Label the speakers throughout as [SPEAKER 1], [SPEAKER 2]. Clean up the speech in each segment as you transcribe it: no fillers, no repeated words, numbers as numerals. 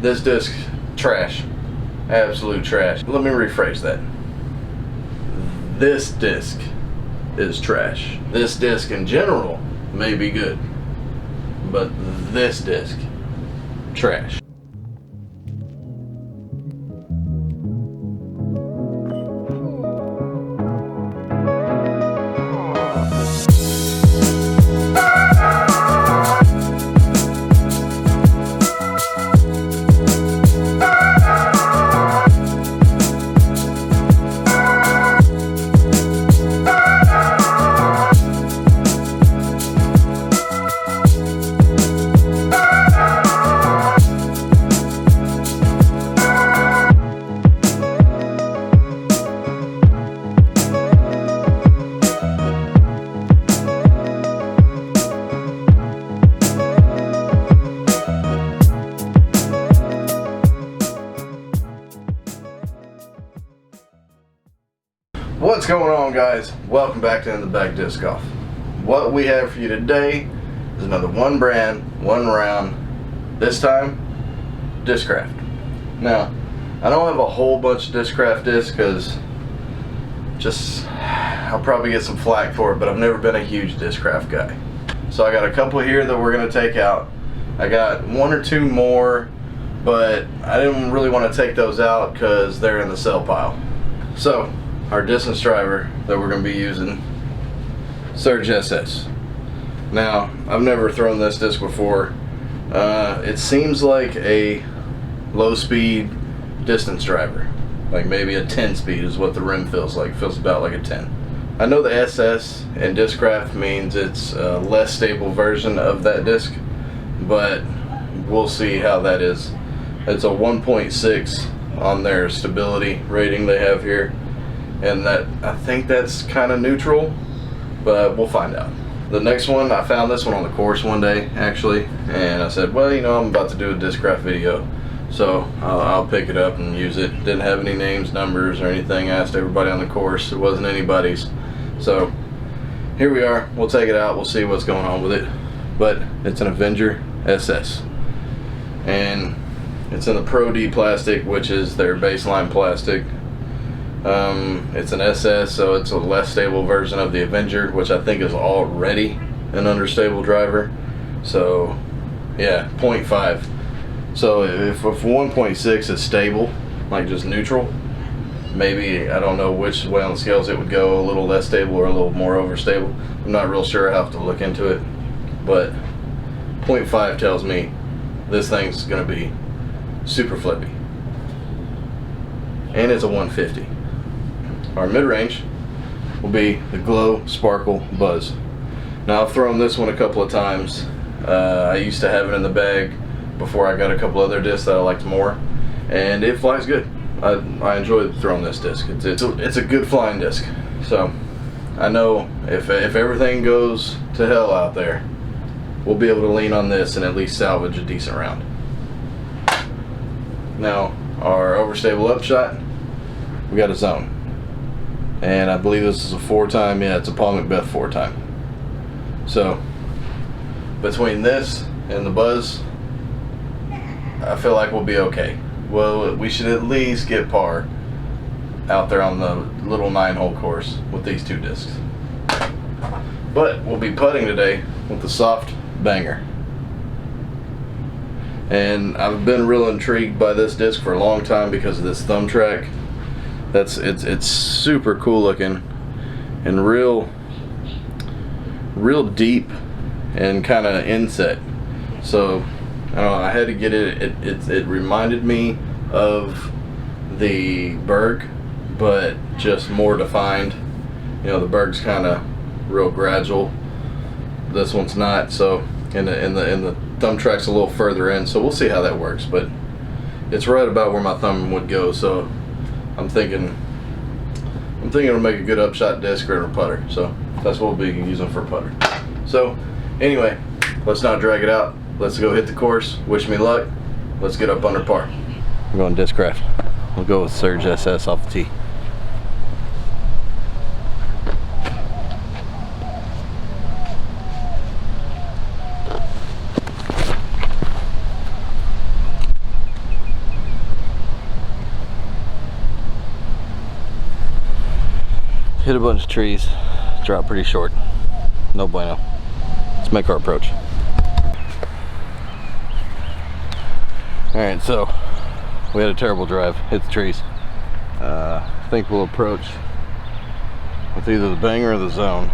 [SPEAKER 1] This disc, trash. Absolute trash. Let me rephrase that. This disc is trash. This disc in general may be good, but this disc, trash. What's going on, guys? Welcome back to In the Bag Disc Golf. What we have for you today is another one brand, one round, this time Discraft. Now, I don't have a whole bunch of Discraft discs because I'll probably get some flack for it, but I've never been a huge Discraft guy. So I got a couple here that we're going to take out. I got one or two more, but I didn't really want to take those out because they're in the sell pile. So our distance driver that we're going to be using, Surge SS. Now, I've never thrown this disc before. It seems like a low speed distance driver, like maybe a 10 speed is what the rim feels like. It feels about like a 10. I know the SS in Discraft means it's a less stable version of that disc, but we'll see how that is. It's a 1.6 on their stability rating they have here. And that, I think that's kind of neutral, but we'll find out. The next one, I found this one on the course one day actually, and I said, well, you know, I'm about to do a Discraft video, so I'll pick it up and use it. Didn't have any names, numbers, or anything. I asked everybody on the course. It wasn't anybody's. So here we are. We'll take it out. We'll see what's going on with it. But it's an Avenger SS, and it's in the Pro D plastic, which is their baseline plastic. It's an SS, so it's a less stable version of the Avenger, which I think is already an understable driver. So yeah, 0.5. So if 1.6 is stable, like just neutral, maybe, I don't know which way on the scales it would go, a little less stable or a little more overstable. I'm not real sure. I have to look into it, but 0.5 tells me this thing's gonna be super flippy, and it's a 150. Our mid-range will be the Glow Sparkle Buzz. Now, I've thrown this one a couple of times. I used to have it in the bag before I got a couple other discs that I liked more, and it flies good. I enjoyed throwing this disc. It's a good flying disc. So I know if everything goes to hell out there, we'll be able to lean on this and at least salvage a decent round. Now, our overstable upshot, we got a zone. And I believe this is a 4-time, yeah, it's a Paul Macbeth 4-time. So between this and the Buzz, I feel like we'll be okay. Well, we should at least get par out there on the little 9-hole course with these two discs. But we'll be putting today with the Soft Banger. And I've been real intrigued by this disc for a long time because of this thumb track. It's super cool looking and real deep and kind of inset. So I don't know, I had to get it. It reminded me of the Berg, but just more defined. You know, the Berg's kind of real gradual. This one's not. So and the thumb track's a little further in. So we'll see how that works. But it's right about where my thumb would go. So I'm thinking it'll make a good upshot disc or a putter. So that's what we'll be using for a putter. So anyway, let's not drag it out. Let's go hit the course. Wish me luck. Let's get up under par. We're going Discraft. We'll go with Surge SS off the tee. hit a bunch of trees, drop pretty short. No bueno. Let's make our approach. Alright, so we had a terrible drive, hit the trees. I think we'll approach with either the banger or the zone.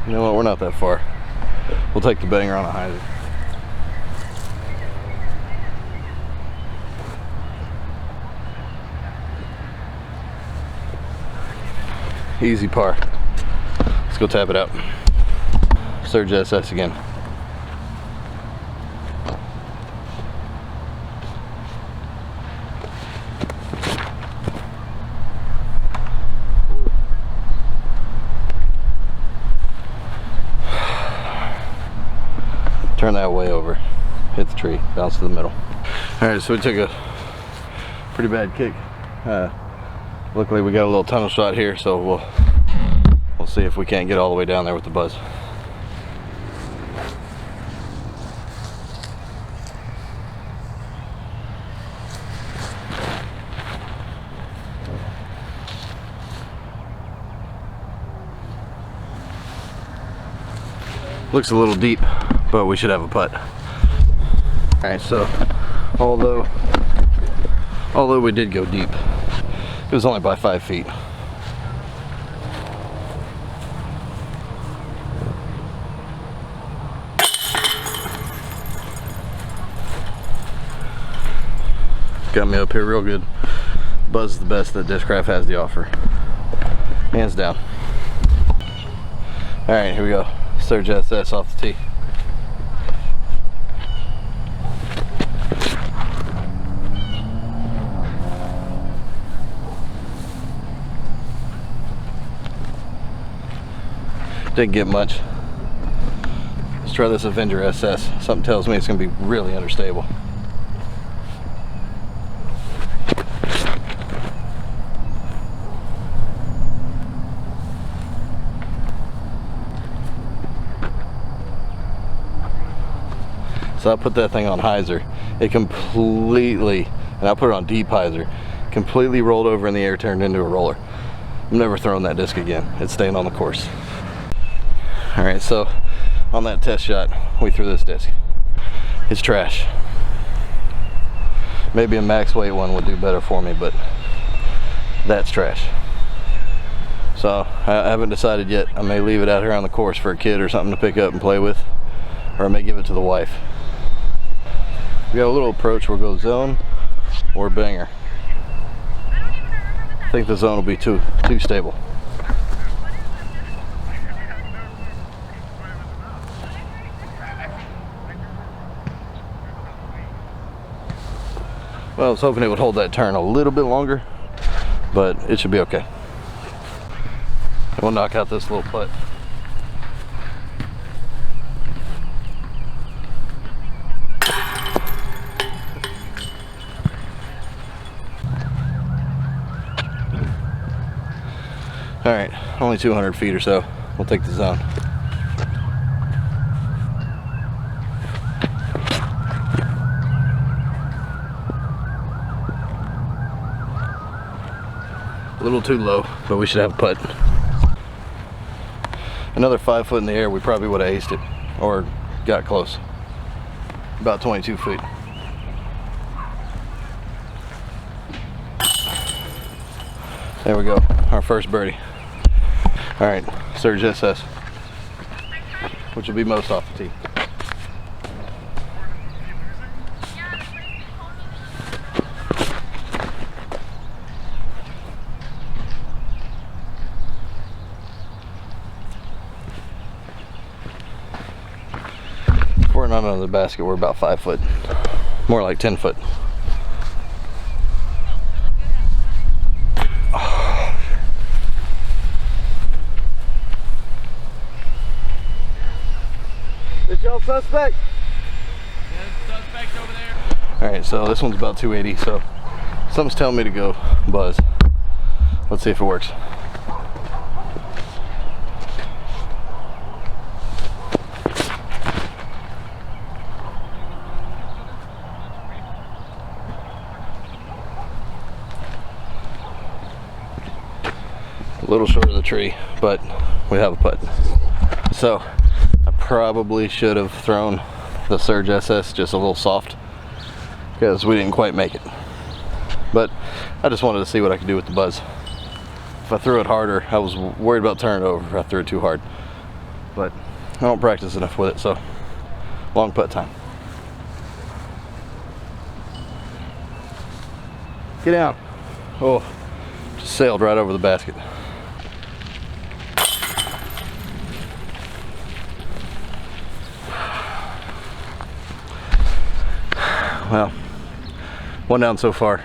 [SPEAKER 1] You know what, we're not that far. We'll take the banger on a hyzer. Easy par. Let's go tap it out. Surge SS again. Turn that way over, hit the tree, bounce to the middle. Alright, so we took a pretty bad kick. Luckily we got a little tunnel shot here, so we'll see if we can't get all the way down there with the buzz. Looks a little deep, but we should have a putt. Alright, so although we did go deep, it was only by 5 feet. Got me up here real good. Buzz is the best that Discraft has to offer. Hands down. Alright, here we go. Surge SS off the tee. Didn't get much. Let's try this Avenger SS. Something tells me it's going to be really understable. So I put that thing on hyzer. It completely, and I put it on deep hyzer, completely rolled over in the air, turned into a roller. I'm never throwing that disc again. It's staying on the course. Alright, so on that test shot, we threw this disc. It's trash. Maybe a max weight one would do better for me, but that's trash. So I haven't decided yet. I may leave it out here on the course for a kid or something to pick up and play with, or I may give it to the wife. We got a little approach. We'll go zone or banger. I think the zone will be too stable. Well, I was hoping it would hold that turn a little bit longer, but it should be okay. And we'll knock out this little putt. Alright, only 200 feet or so. We'll take the zone. A little too low, but we should have a putt. Another 5 foot in the air, we probably would have aced it, or got close. About 22 feet. There we go, our first birdie. Alright, Surge SS, which will be most off the tee. If we're not under the basket, we're about 5 foot. More like 10 foot.
[SPEAKER 2] Is y'all suspect?
[SPEAKER 3] Yeah, suspect over there.
[SPEAKER 1] Alright, so this one's about 280, so something's telling me to go buzz. Let's see if it works. A little short of the tree, but we have a putt. So I probably should have thrown the Surge SS just a little soft because we didn't quite make it. But I just wanted to see what I could do with the buzz. If I threw it harder, I was worried about turning it over if I threw it too hard. But I don't practice enough with it, so long putt time. Get down. Oh, just sailed right over the basket. Well, one down so far.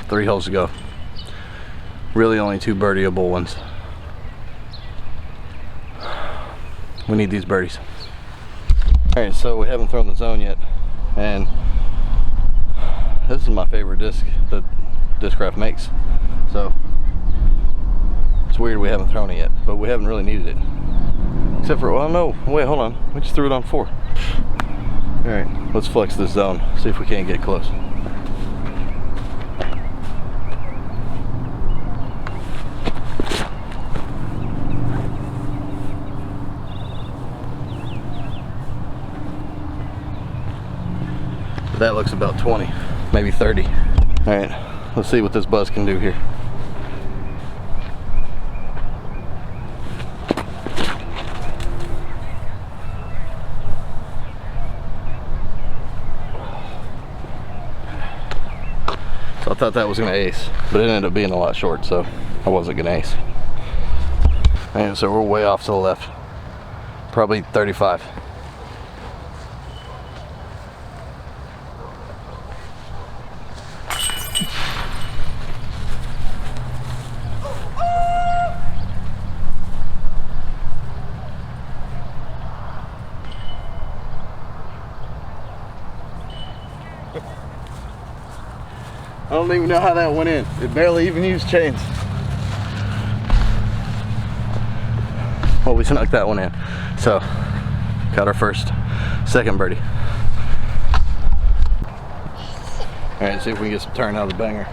[SPEAKER 1] 3 holes to go. Really only 2 birdieable ones. We need these birdies. Alright, so we haven't thrown the zone yet, and this is my favorite disc that Discraft makes. So it's weird we haven't thrown it yet, but we haven't really needed it. Except for, well, no, wait, hold on. We just threw it on 4. Alright, let's flex this zone, see if we can't get close. But that looks about 20, maybe 30. Alright, let's see what this buzz can do here. So I thought that was gonna ace, but it ended up being a lot short, so I wasn't gonna ace. And so we're way off to the left, probably 35. I don't even know how that went in. It barely even used chains. Well, we snuck that one in. So, got our second birdie. Alright, see if we can get some turn out of the banger.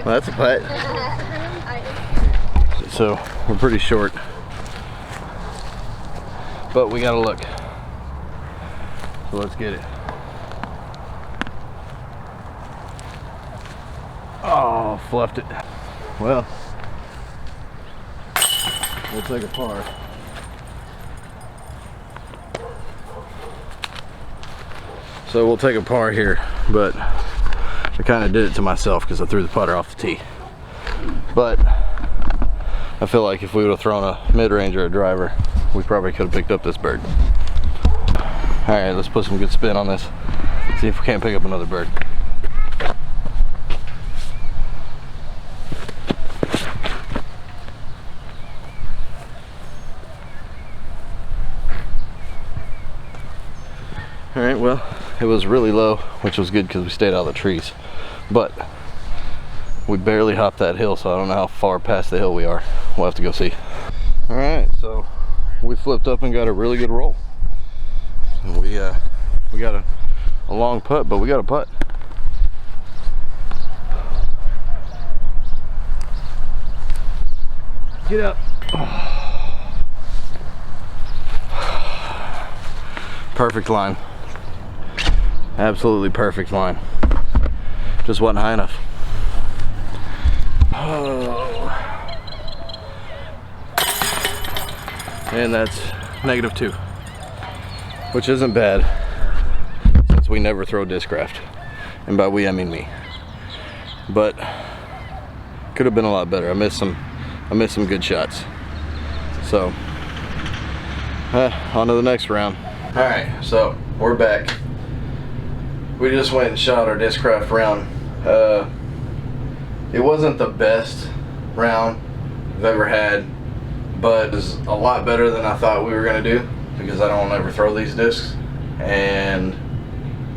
[SPEAKER 1] Well, that's a putt. So we're pretty short, but we gotta look. So let's get it. Oh, fluffed it. Well, we'll take a par. So we'll take a par here, but I kind of did it to myself because I threw the putter off the tee. But I feel like if we would have thrown a mid-range or a driver, we probably could have picked up this bird. Alright, let's put some good spin on this. See if we can't pick up another bird. Alright, well, it was really low, which was good because we stayed out of the trees. But we barely hopped that hill, so I don't know how far past the hill we are. We'll have to go see. Alright, so we flipped up and got a really good roll. We got a long putt, but we got a putt. Get up. Perfect line. Absolutely perfect line. Just wasn't high enough. Oh. And that's -2, which isn't bad since we never throw Discraft, and by we I mean me. But could have been a lot better. I missed some good shots. So on to the next round. All right, so we're back. We just went and shot our Discraft round. It wasn't the best round I've ever had, but it was a lot better than I thought we were gonna do because I don't ever throw these discs. And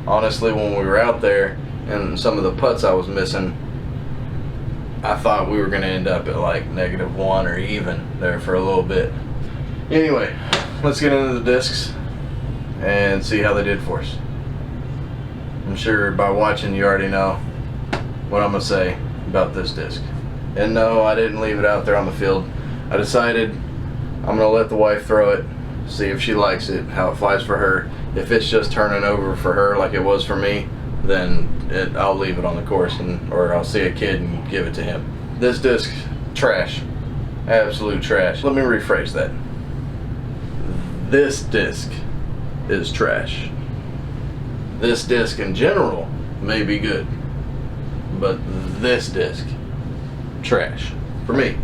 [SPEAKER 1] honestly, when we were out there and some of the putts I was missing, I thought we were going to end up at like -1 or even there for a little bit. Anyway, let's get into the discs and see how they did for us. I'm sure by watching you already know what I'm going to say about this disc. And no, I didn't leave it out there on the field. I decided I'm going to let the wife throw it, see if she likes it, how it flies for her. If it's just turning over for her like it was for me, then I'll leave it on the course, or I'll see a kid and give it to him. This disc, trash. Absolute trash. Let me rephrase that. This disc is trash. This disc in general may be good, but this disc, trash. For me.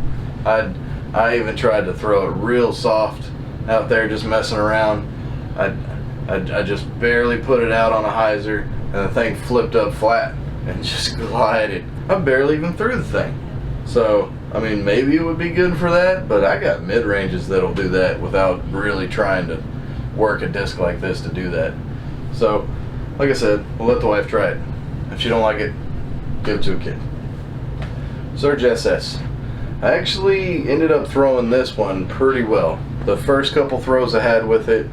[SPEAKER 1] I even tried to throw it real soft out there, just messing around. I just barely put it out on a hyzer, and the thing flipped up flat and just glided. I barely even threw the thing. So, I mean, maybe it would be good for that, but I got mid-ranges that'll do that without really trying to work a disc like this to do that. So, like I said, we'll let the wife try it. If she don't like it, give it to a kid. Surge SS. I actually ended up throwing this one pretty well. The first couple throws I had with it,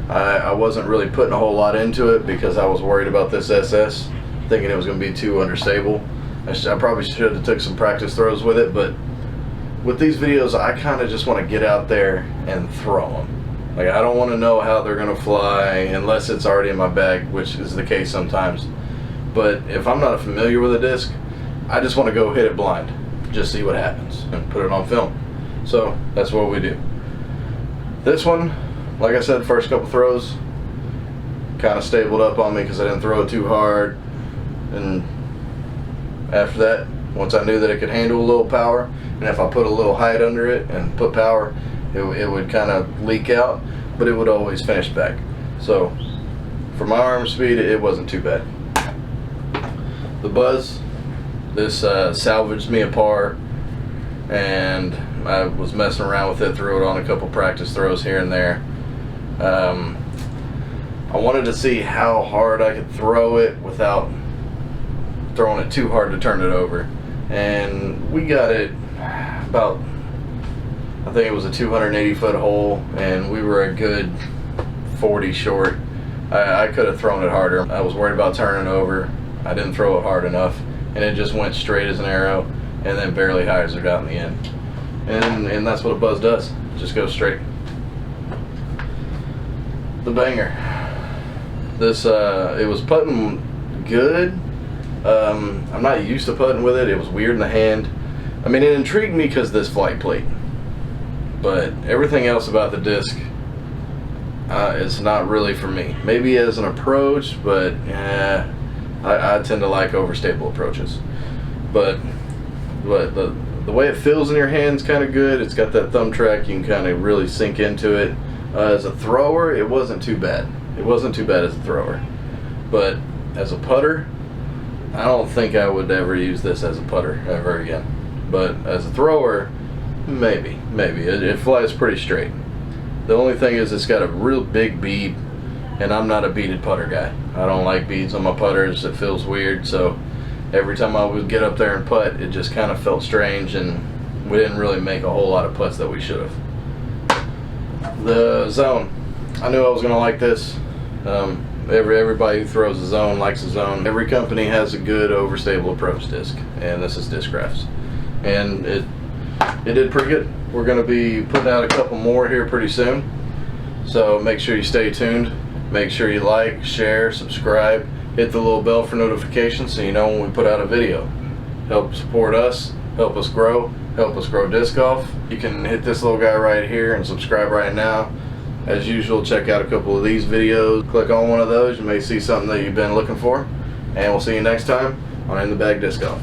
[SPEAKER 1] I wasn't really putting a whole lot into it because I was worried about this SS, thinking it was going to be too understable. I probably should have took some practice throws with it, but with these videos I kind of just want to get out there and throw them. Like, I don't want to know how they're going to fly unless it's already in my bag, which is the case sometimes. But if I'm not familiar with a disc, I just want to go hit it blind, just see what happens and put it on film. So that's what we do. This one, like I said, first couple throws kind of stabled up on me because I didn't throw it too hard, and after that, once I knew that it could handle a little power, and if I put a little height under it and put power, it would kind of leak out, but it would always finish back. So for my arm speed, it wasn't too bad. The buzz, this salvaged me a par, and I was messing around with it, threw it on a couple practice throws here and there. I wanted to see how hard I could throw it without throwing it too hard to turn it over, and we got it about, I think it was a 280-foot hole, and we were a good 40 short. I could have thrown it harder. I was worried about turning over. I didn't throw it hard enough, and it just went straight as an arrow, and then barely hyzered out in the end. And that's what a buzz does. It just goes straight. The banger. This it was putting good. I'm not used to putting with it. It was weird in the hand. I mean, it intrigued me because this flight plate, but everything else about the disc is not really for me. Maybe as an approach, but I tend to like overstable approaches. But the way it feels in your hand's kind of good. It's got that thumb track. You can kind of really sink into it. As a thrower, it wasn't too bad. It wasn't too bad as a thrower. But as a putter, I don't think I would ever use this as a putter ever again. But as a thrower, maybe. It flies pretty straight. The only thing is it's got a real big bead, and I'm not a beaded putter guy. I don't like beads on my putters. It feels weird, so every time I would get up there and putt, it just kind of felt strange, and we didn't really make a whole lot of putts that we should have. The zone. I knew I was going to like this. Everybody who throws a zone likes a zone. Every company has a good overstable approach disc, and this is Discraft's. And it did pretty good. We're going to be putting out a couple more here pretty soon, so make sure you stay tuned. Make sure you like, share, subscribe, hit the little bell for notifications so you know when we put out a video. Help support us, help us grow disc golf. You can hit this little guy right here and subscribe right now. As usual, check out a couple of these videos. Click on one of those, you may see something that you've been looking for. And we'll see you next time on In the Bag Disc Golf.